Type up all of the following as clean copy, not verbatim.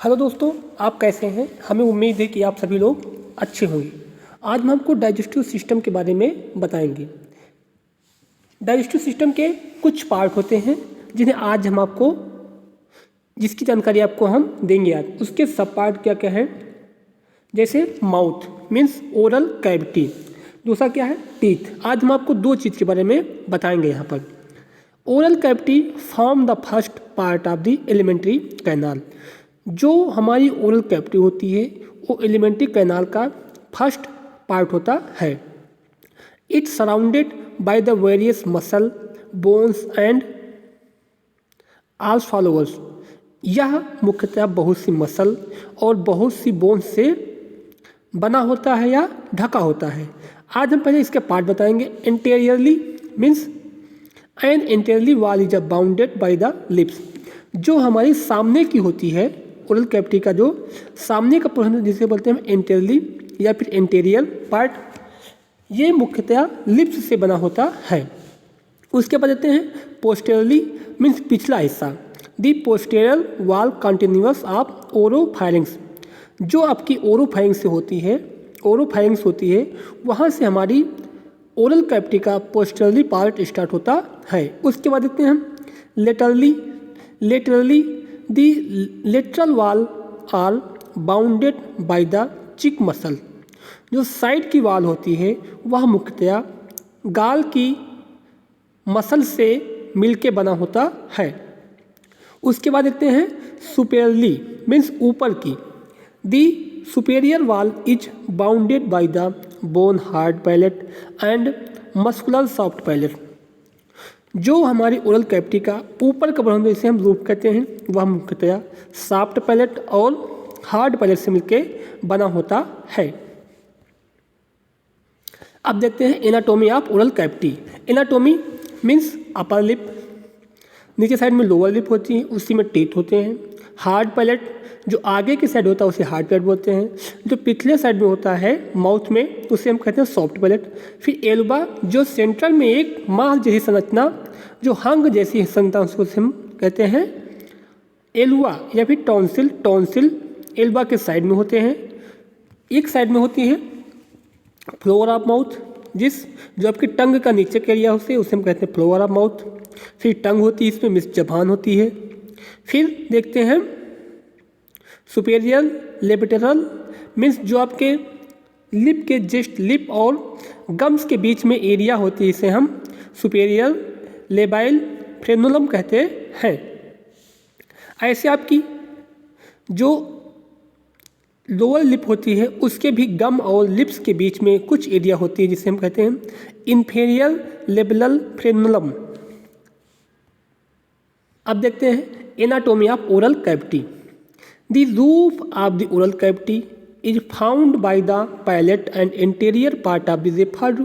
Hello दोस्तों, आप कैसे हैं। हमें उम्मीद है कि आप सभी लोग अच्छे होंगे। आज हम आपको डाइजेस्टिव सिस्टम के बारे में बताएंगे। डाइजेस्टिव सिस्टम के कुछ पार्ट होते हैं जिन्हें आज हम आपको जिसकी जानकारी आपको हम देंगे। आज उसके सब पार्ट क्या क्या है, जैसे माउथ मीन्स ओरल कैविटी, दूसरा क्या है टीथ। आज हम आपको दो चीज़ के बारे में बताएंगे यहाँ पर। Oral cavity form the first part of the elementary canal. जो हमारी ओरल कैविटी होती है वो एलिमेंट्री कैनाल का फर्स्ट पार्ट होता है। It's surrounded by the various muscle bones and also followers. यह मुख्यतः बहुत सी मसल और बहुत सी बोन्स से बना होता है या ढका होता है। आज हम पहले इसके पार्ट बताएंगे। Interiorly means and interiorly wall is bounded by the lips. जो हमारी सामने की होती है ओरल कैविटी का जो सामने का पोर्शन जिसे बोलते हैं इंटीरियरली या फिर इंटीरियर पार्ट, ये मुख्यतः लिप्स से बना होता है। उसके बाद देते हैं पोस्टेरियरली मीन्स पिछला हिस्सा। दी पोस्टेरियर वॉल कंटिन्यूअस ऑफ ओरोफायरिंग्स। जो आपकी ओरोफायरिंग्स से होती है, ओरोफायरिंग्स होती है, वहाँ से हमारी ओरल कैविटी का पोस्टेरियरली पार्ट स्टार्ट होता है। उसके बाद देखते हैं हम laterally the lateral wall are bounded by the cheek muscle. जो साइड की वॉल होती है वह मुख्यतया गाल की मसल से मिलके बना होता है। उसके बाद देखते हैं सुपेरियरली मीन्स ऊपर की। The superior wall is bounded by the bone hard palate and muscular soft palate. जो हमारी ओरल कैविटी का ऊपर का बना जिसे हम रूफ कहते हैं वह मुख्यतया सॉफ्ट पैलेट और हार्ड पैलेट से मिलके बना होता है। अब देखते हैं anatomy of oral cavity. Anatomy means upper lip, नीचे साइड में लोअर लिप होती है, उसी में टीथ होते हैं। हार्ड पैलेट जो आगे की साइड होता है उसे हार्ड पैलेट बोलते हैं। जो पिछले साइड में होता है माउथ में उसे हम कहते हैं सॉफ्ट पैलेट। फिर एल्बा जो सेंट्रल में एक मांस जैसी संरचना, जो हंग जैसी संरचना, उसको हम कहते हैं एल्वा या फिर टॉन्सिल। टॉन्सिल एल्बा के साइड में होते हैं। एक साइड में होती है फ्लोर ऑफ माउथ, जो आपकी टंग का नीचे का एरिया होते उसे हम कहते हैं फ्लोर ऑफ माउथ। फिर टंग होती है, इसमें मिस जबान होती है। फिर देखते हैं सुपेरियर लेबिटेरल मीन्स जो आपके लिप के जस्ट लिप और गम्स के बीच में एरिया होती है, इसे हम सुपेरियर लेबाइल फ्रेनुलम कहते हैं। ऐसे आपकी जो लोअर लिप होती है उसके भी गम और लिप्स के बीच में कुछ एरिया होती है जिसे हम कहते हैं इन्फीरियर लेबलल फ्रेनुलम। अब देखते हैं anatomy of oral cavity. The roof of the oral cavity is found by the palate and anterior part of the referred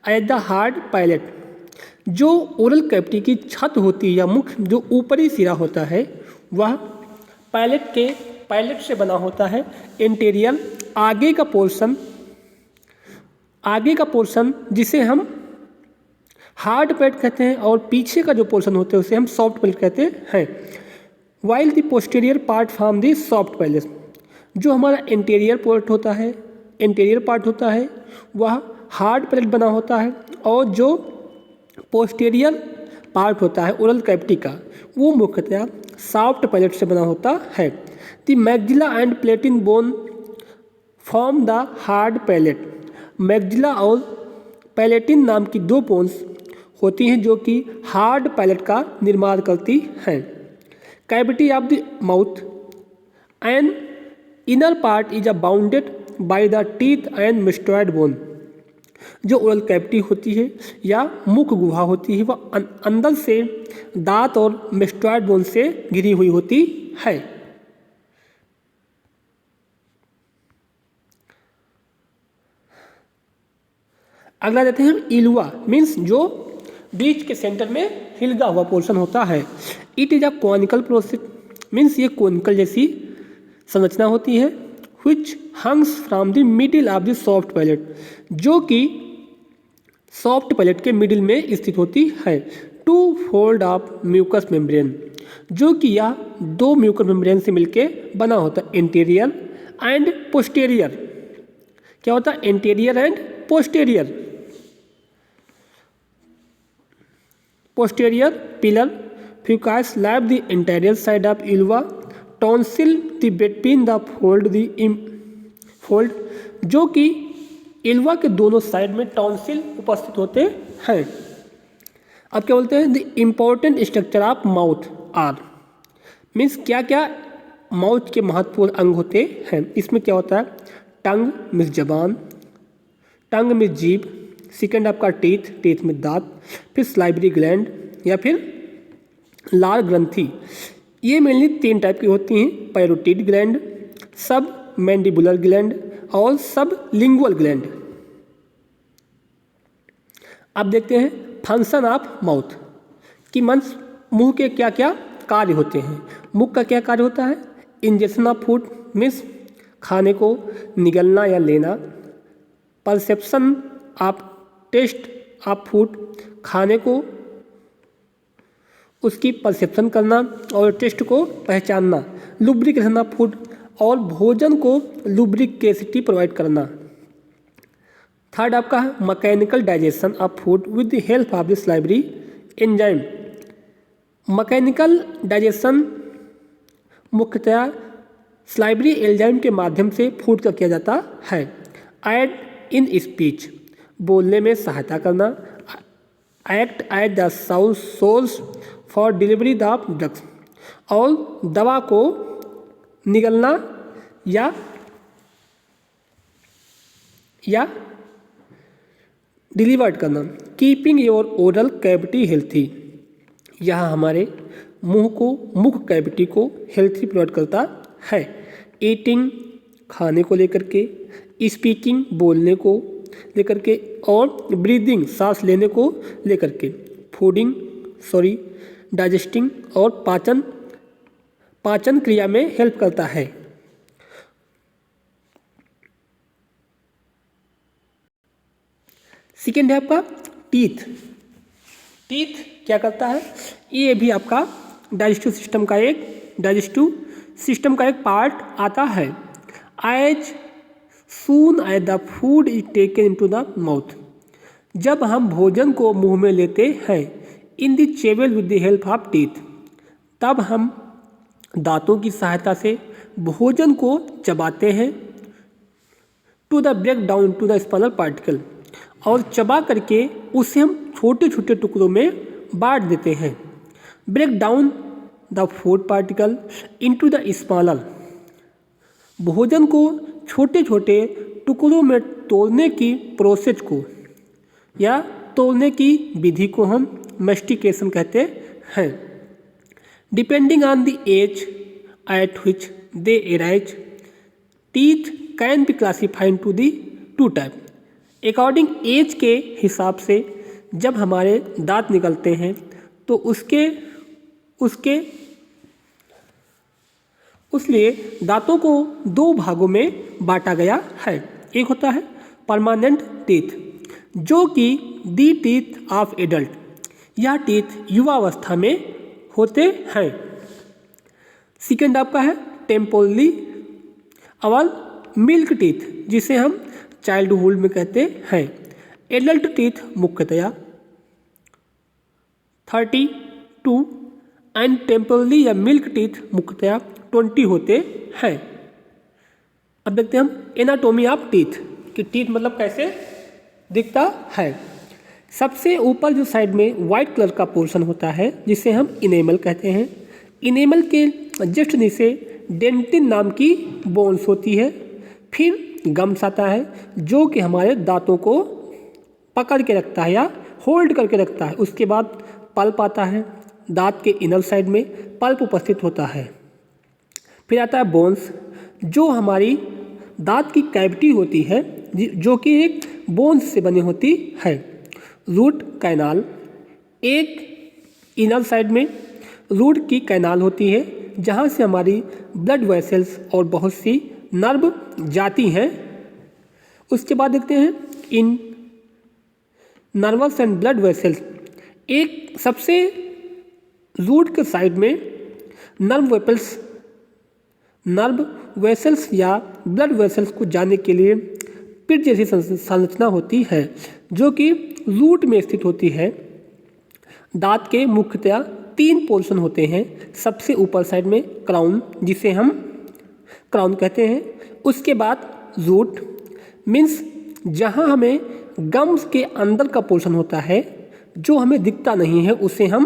as the hard palate. जो ओरल कैविटी की छत होती है या मुख जो ऊपरी सिरा होता है वह पैलेट से बना होता है। इंटीरियर आगे का पोर्शन जिसे हम हार्ड पैलेट कहते हैं और पीछे का जो पोर्शन होता है उसे हम सॉफ्ट पैलेट कहते हैं। While the posterior part from the soft palate. जो हमारा इंटीरियर पार्ट होता है वह हार्ड पैलेट बना होता है और जो पोस्टीरियर पार्ट होता है ओरल कैविटी का वो मुख्यतः सॉफ्ट पैलेट से बना होता है। The maxilla and प्लेटिन bone form the hard palate. Maxilla और पैलेटिन नाम की दो बोन्स होती हैं जो कि हार्ड पैलेट का निर्माण करती हैं। Cavity of the mouth and inner part is bounded by the teeth and mastoid bone. जो ओरल कैविटी होती है या मुख गुहा होती है वह अंदर से दांत और मेस्टॉइड बोन से घिरी हुई होती है। अगला देते हैं हम इल्वा मीन्स जो बीच के सेंटर में हिलगा हुआ पोर्शन होता है। It is a conical process means ये कॉनिकल जैसी संरचना होती है। Which hangs from the middle of the soft palate, जो कि सॉफ्ट पैलेट के मिडिल में स्थित होती है। Two fold of mucous membrane, जो कि यह दो म्यूकस मेम्ब्रेन से मिलके बना होता है, इंटीरियर एंड पोस्टीरियर। क्या होता है? Anterior and posterior. Posterior pillar fauces लैब द इंटीरियर साइड ऑफ इल्वा tonsil the between the fold, जो कि इल्वा के दोनों साइड में टॉन्सिल उपस्थित होते हैं। अब क्या बोलते हैं? The important structure of mouth are, means क्या क्या माउथ के महत्वपूर्ण अंग होते हैं। इसमें क्या होता है? टंग मीन्स जबान, टंग में जीभ, सेकेंड आपका टीथ, टीथ में दांत, फिर स्लाइवरी ग्लैंड या फिर लार ग्रंथि। ये मेनली 3 टाइप की होती हैं, पैरोटिड ग्लैंड, सब मैंडिबुलर ग्लैंड और सब लिंगुअल ग्लैंड। अब देखते हैं फंक्शन ऑफ माउथ कि मुंह के क्या क्या कार्य होते हैं। मुंह का क्या कार्य होता है? इंजेक्शन ऑफ फूड मीन्स खाने को निगलना या लेना, perception of taste of food, खाने को उसकी परसेप्शन करना और टेस्ट को पहचानना, लुब्रिकेशन ऑफ फूड और भोजन को लुब्रिकेसिटी प्रोवाइड करना। थर्ड आपका है mechanical digestion of food with the help of the salivary enzyme. Mechanical digestion मुख्यतया स्लाइवरी एंजाइम के माध्यम से फूड का किया जाता है। ऐड इन स्पीच, बोलने में सहायता करना। Act at the source for delivery the drugs, और दवा को निगलना या डिलीवर्ड करना। Keeping your oral cavity healthy, यह हमारे मुख कैविटी को हेल्थी प्रोवाइड करता है। ईटिंग, खाने को लेकर के, स्पीकिंग, बोलने को लेकर के, और ब्रीदिंग, सांस लेने को लेकर के, डाइजेस्टिंग और पाचन क्रिया में हेल्प करता है। सेकेंड है आपका टीथ। टीथ क्या करता है? ये भी आपका डाइजेस्टिव सिस्टम का एक पार्ट आता है। As soon as the food is taken into the mouth, जब हम भोजन को मुंह में लेते हैं, in the chewed with the help of teeth, तब हम दांतों की सहायता से भोजन को चबाते हैं। To the break down to the smaller particle, और चबा करके उसे हम छोटे छोटे टुकड़ों में बांट देते हैं। Break down the food particle into the smaller, भोजन को छोटे छोटे टुकड़ों में तोड़ने की प्रोसेस को या तोड़ने की विधि को हम मैस्टिकेशन कहते हैं। Depending on the age at which they arise, teeth can be classified to the 2 type. According age के हिसाब से जब हमारे दांत निकलते हैं तो उसलिए दांतों को 2 भागों में बांटा गया है। एक होता है परमानेंट टीथ, जो कि दी टीथ ऑफ एडल्ट, यह टीथ युवावस्था में होते हैं। सेकेंड आपका है टेम्पोरली और मिल्क टीथ, जिसे हम चाइल्डहुड में कहते हैं। एडल्ट टीथ मुख्यतया 32 एंड टेम्पोरली या मिल्क टीथ मुख्यतया 20 होते हैं। अब देखते हैं हम एनाटोमी ऑफ टीथ कि टीथ मतलब कैसे दिखता है। सबसे ऊपर जो साइड में वाइट कलर का पोर्शन होता है, जिसे हम इनेमल कहते हैं। इनेमल के जस्ट नीचे डेंटिन नाम की बोन्स होती है। फिर गम्स आता है, जो कि हमारे दांतों को पकड़ के रखता है या होल्ड करके रखता है। उसके बाद पल्प आता है, दांत के इनर साइड में पल्प उपस्थित होता है। फिर आता है बोन्स, जो हमारी दांत की कैविटी होती है, जो कि एक बोन्स से बनी होती है। रूट कैनाल, एक इनर साइड में रूट की कैनाल होती है, जहाँ से हमारी ब्लड वेसल्स और बहुत सी नर्व जाती हैं। उसके बाद देखते हैं इन नर्वस एंड ब्लड वेसल्स एक सबसे रूट के साइड में नर्व वेसल्स या ब्लड वेसल्स को जाने के लिए पिट जैसी संरचना होती है जो कि रूट में स्थित होती है। दांत के मुख्यतया 3 पोर्शन होते हैं। सबसे ऊपर साइड में क्राउन, जिसे हम क्राउन कहते हैं। उसके बाद रूट मीन्स जहां हमें गम्स के अंदर का पोर्शन होता है जो हमें दिखता नहीं है उसे हम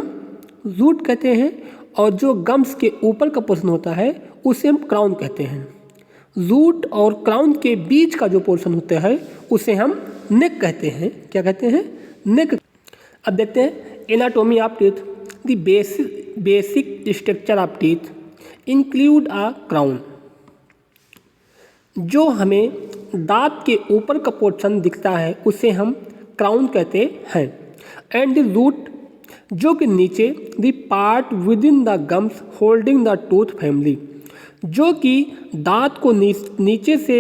रूट कहते हैं, और जो गम्स के ऊपर का पोर्शन होता है उसे हम क्राउन कहते हैं। रूट और क्राउन के बीच का जो पोर्शन होता है उसे हम नेक कहते हैं। क्या कहते हैं? नेक। अब देखते हैं anatomy of teeth. The basic structure of teeth include a crown. जो हमें दांत के ऊपर का पोर्शन दिखता है उसे हम क्राउन कहते हैं। एंड द रूट, जो कि नीचे, the part with in the gums holding the tooth family, जो कि दांत को नीचे से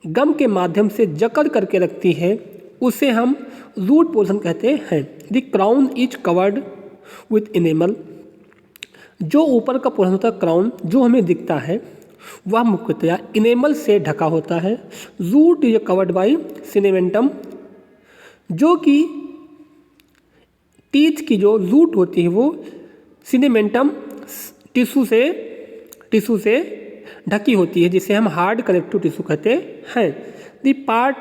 गम के माध्यम से जकड़ करके रखती है, उसे हम रूट पोर्शन कहते हैं। The crown is covered with enamel. जो ऊपर का पोर्शन होता है क्राउन, जो हमें दिखता है, वह मुख्यतया इनेमल से ढका होता है। रूट इज कवर्ड बाई सिनेमेंटम, जो कि टीथ की जो रूट होती है वो सिनेमेंटम टिश्यू से ढकी होती है, जिसे हम हार्ड कनेक्टिव टिश्यू कहते हैं। The part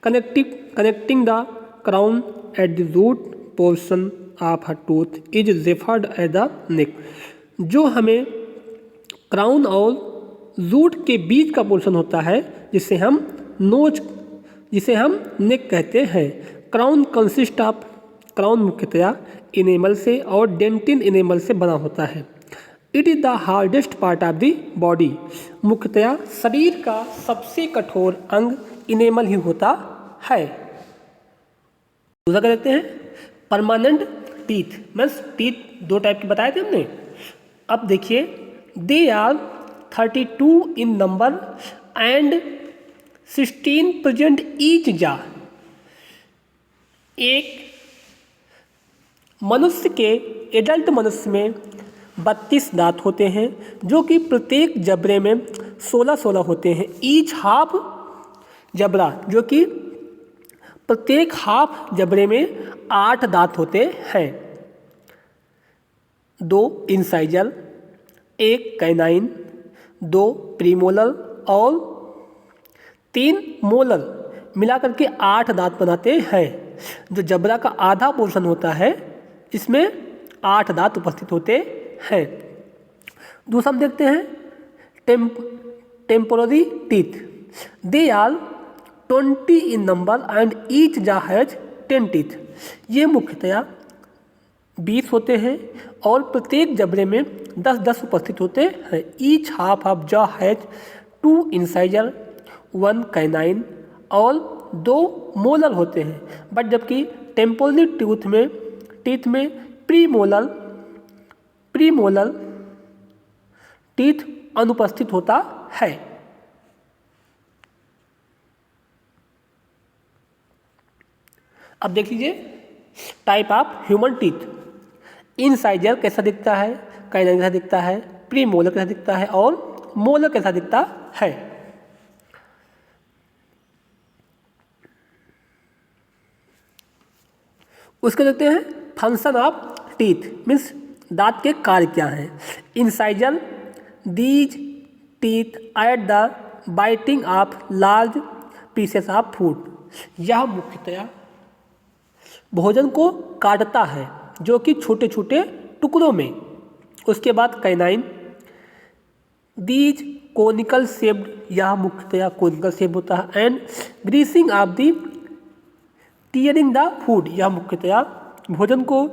connecting the crown at the root portion of a tooth is referred as the neck. जो हमें क्राउन और रूट के बीच का पोर्शन होता है जिसे हम नेक कहते हैं। क्राउन मुख्यतया इनेमल से और डेंटिन इनेमल से बना होता है। It is the hardest part of the body. मुख्यतया शरीर का सबसे कठोर अंग इनेमल ही होता है। दूसरा क्या देखते हैं? Permanent teeth. Means teeth 2 type के बताए थे हमने। अब देखिए, they are 32 in number and 16 present each jaw. एक मनुष्य के एडल्ट मनुष्य में 32 दांत होते हैं, जो कि प्रत्येक जबड़े में 16 होते हैं। ईच हाफ जबड़ा, जो कि प्रत्येक हाफ जबड़े में 8 दांत होते हैं। 2 इंसाइजर, 1 कैनाइन, 2 प्रीमोलर और 3 मोलर, मिलाकर के 8 दांत बनाते हैं। जो जबड़ा का आधा पोर्शन होता है इसमें 8 दांत उपस्थित होते हैं। दूसरा हम देखते हैं temporary teeth. They are 20 in number and each jaw has 10 teeth. ये मुख्यतया 20 होते हैं और प्रत्येक जबड़े में 10 उपस्थित होते हैं। Each half of jaw has 2 incisor, 1 canine और 2 मोलर होते हैं। बट जबकि टेम्पोररी टीथ में प्रीमोलर टीथ अनुपस्थित होता है। अब देख लीजिए type of human teeth. Incisor कैसा दिखता है, कैनाइन कैसा दिखता है, प्रीमोलर कैसा दिखता है और मोलर कैसा दिखता है। उसके देखते हैं फंक्शन ऑफ टीथ। मीन्स दांत के कार्य क्या हैं। Incisor, these teeth at the biting of large pieces of food. यह मुख्यतया भोजन को काटता है, जो कि छोटे छोटे टुकड़ों में। उसके बाद कैनाइन, दीज कोनिकल शेप्ड, यह मुख्यतया कोनिकल शेप होता है। And greasing of the tearing the food, यह मुख्यतया भोजन को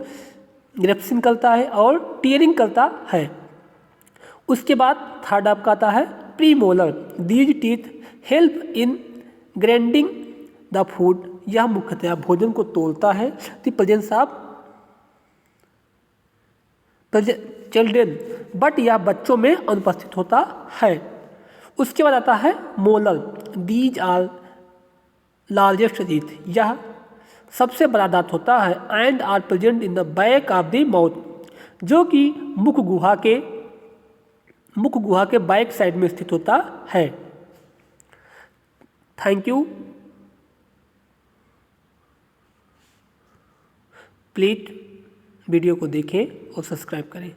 ग्रेप्सिंग करता है और टीयरिंग करता है। उसके बाद थर्ड आपका आता है premolar. These teeth help in grinding the food, यह मुख्यतया भोजन को तोड़ता है। The presence of children, but यह बच्चों में अनुपस्थित होता है। उसके बाद आता है molar. These are largest teeth, यह सबसे बड़ा दांत होता है and are present in the back of the mouth, जो कि मुख गुहा के बैक साइड में स्थित होता है। Thank you. प्लीज वीडियो को देखें और सब्सक्राइब करें।